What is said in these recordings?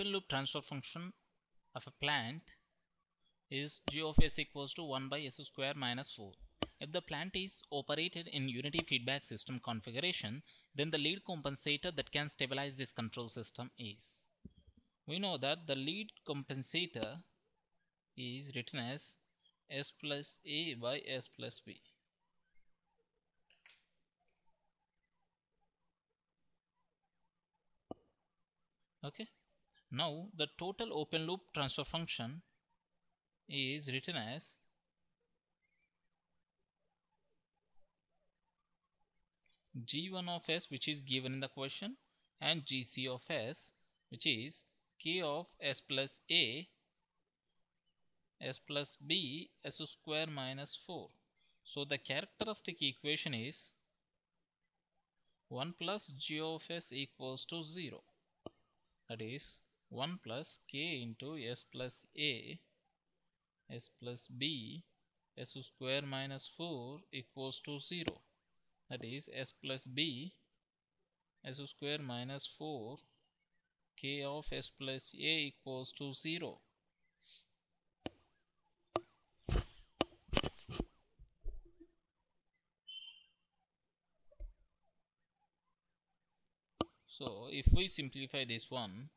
open loop transfer function of a plant is g of s equals to 1 by s square minus 4. If the plant is operated in unity feedback system configuration, then the lead compensator that can stabilize this control system is. We know that the lead compensator is written as s plus a by s plus b. Okay. Now the total open loop transfer function is written as g1 of s, which is given in the question, and gc of s, which is k of s plus a s plus b s square minus 4. So the characteristic equation is 1 plus g of s equals to 0. That is 1 plus k into s plus a s plus b s square minus 4 equals to 0. That is s plus b s square minus 4 k of s plus a equals to 0. So if we simplify this one,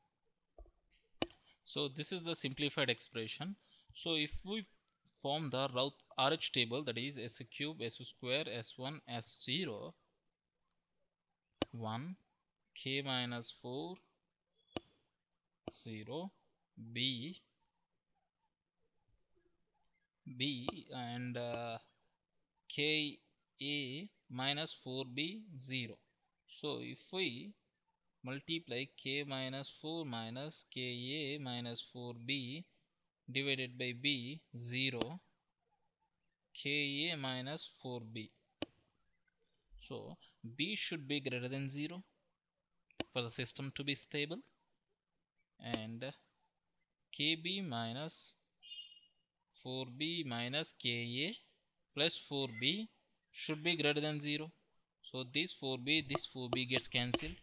so this is the simplified expression. So if we form the RH table, that is s cube s square s1 s0 1 k minus 4 0 b and k a minus 4b 0. So if we multiply k minus 4 minus ka minus 4b divided by b 0 ka minus 4b. So b should be greater than 0 for the system to be stable, and kb minus 4b minus ka plus 4b should be greater than 0. So this 4b gets cancelled.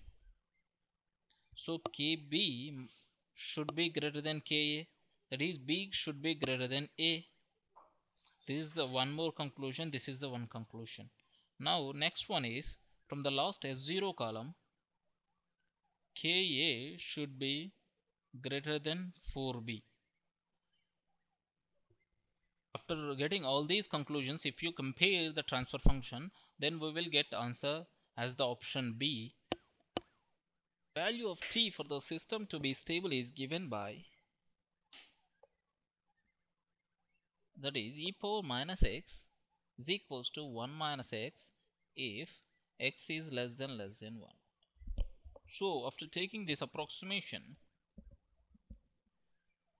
So kb should be greater than ka, that is b should be greater than a. This is the one more conclusion, this is the one conclusion. Now next one is, from the last S0 column, ka should be greater than 4b. After getting all these conclusions, if you compare the transfer function, then we will get answer as the option B. Value of t for the system to be stable is given by, that is e power minus x is equals to 1 minus x if x is less than 1. So after taking this approximation,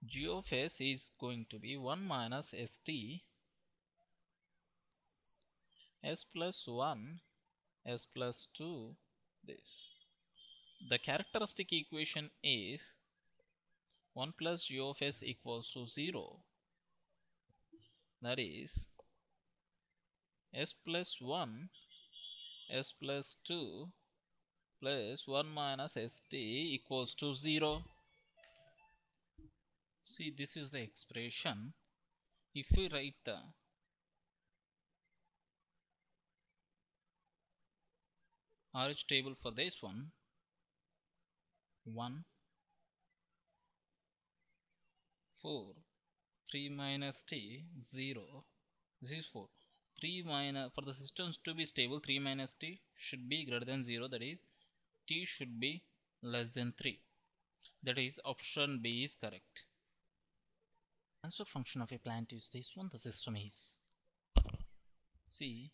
g of s is going to be 1 minus st s plus 1 s plus 2 this. The characteristic equation is 1 plus g of s equals to 0. That is s plus 1 s plus 2 plus 1 minus st equals to 0. See, this is the expression. If we write the RH table for this one, 1 4 3 minus t 0, this is 4. 3 minus, for the systems to be stable, 3 minus t should be greater than 0, that is t should be less than 3. That is option B is correct. Transfer function of a plant is this one, the system is. See,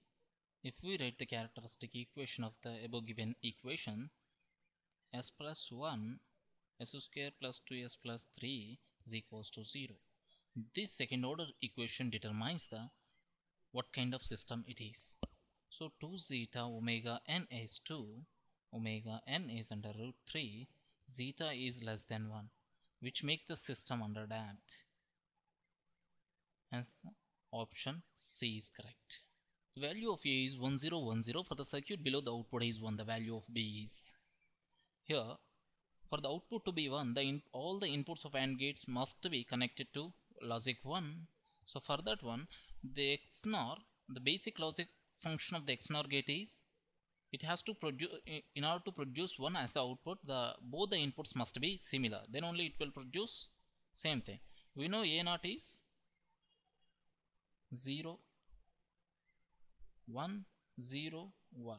if we write the characteristic equation of the above given equation, s plus 1 s square plus 2s plus 3 is equals to 0. This second order equation determines the what kind of system it is. So 2 zeta omega n is 2, omega n is under root 3, zeta is less than 1, which makes the system underdamped. Hence option C is correct. The value of A is 1010. For the circuit below, the output is 1. The value of B is, here For the output to be 1, all the inputs of AND gates must be connected to logic 1. So for that one, the XNOR, the basic logic function of the XNOR gate is, it has to produce, in order to produce 1 as the output, both the inputs must be similar, then only it will produce same thing. We know A0 is 0 1 0 1,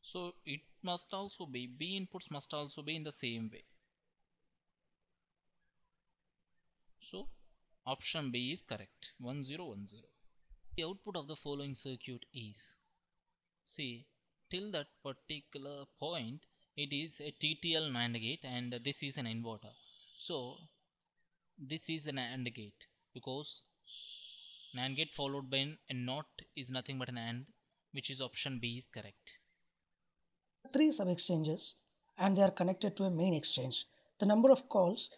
so it must also be, B inputs must also be in the same way. So option B is correct, 1 0 1 0. The output of the following circuit is, see, till that particular point it is a TTL NAND gate and this is an inverter. So this is an AND gate, because NAND gate followed by a NOT is nothing but an AND, which is option B is correct. 3 sub-exchanges and they are connected to a main exchange. The number of calls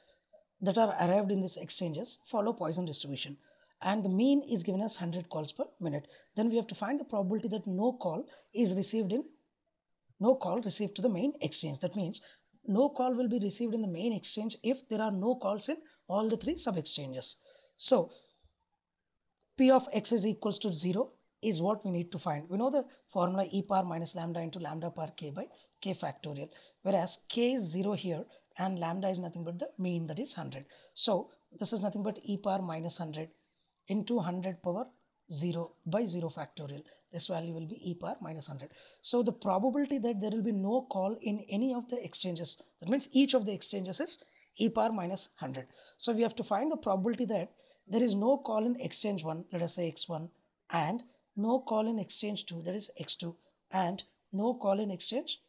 that are arrived in these exchanges follow Poisson distribution, and the mean is given as 100 calls per minute. Then we have to find the probability that no call received to the main exchange. That means no call will be received in the main exchange if there are no calls in all the 3 sub-exchanges. So P of x is equals to 0 is what we need to find. We know the formula e power minus lambda into lambda power k by k factorial, whereas k is 0 here and lambda is nothing but the mean, that is 100. So this is nothing but e power minus 100 into 100 power 0 by 0 factorial. This value will be e power minus 100. So the probability that there will be no call in any of the exchanges, that means each of the exchanges is e power minus 100. So we have to find the probability that there is no call in exchange 1, let us say x1, and no call in exchange 2, that is x2, and no call in exchange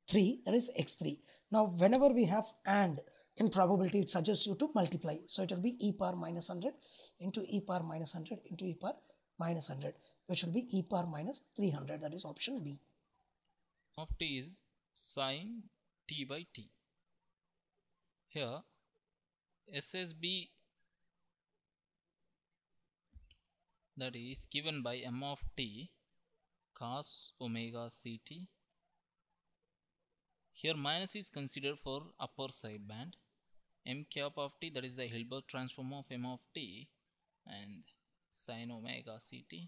3, that is x3. Now whenever we have AND in probability, it suggests you to multiply. So it will be e power minus 100 into e power minus 100 into e power minus 100, which will be e power minus 300, that is option B. Of t is sine t by t. Here SSB, that is given by m of t cos omega ct. Here minus is considered for upper side band. M cap of t, that is the Hilbert transform of m of t, and sin omega ct.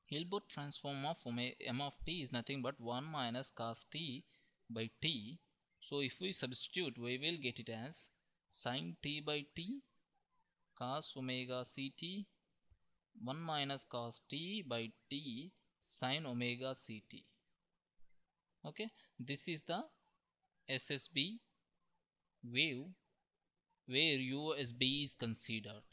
Hilbert transform of m of t is nothing but 1 minus cos t by t. So if we substitute, we will get it as sin t by t cos omega ct 1 minus cos t by t sin omega ct. Okay, this is the SSB wave where USB is considered.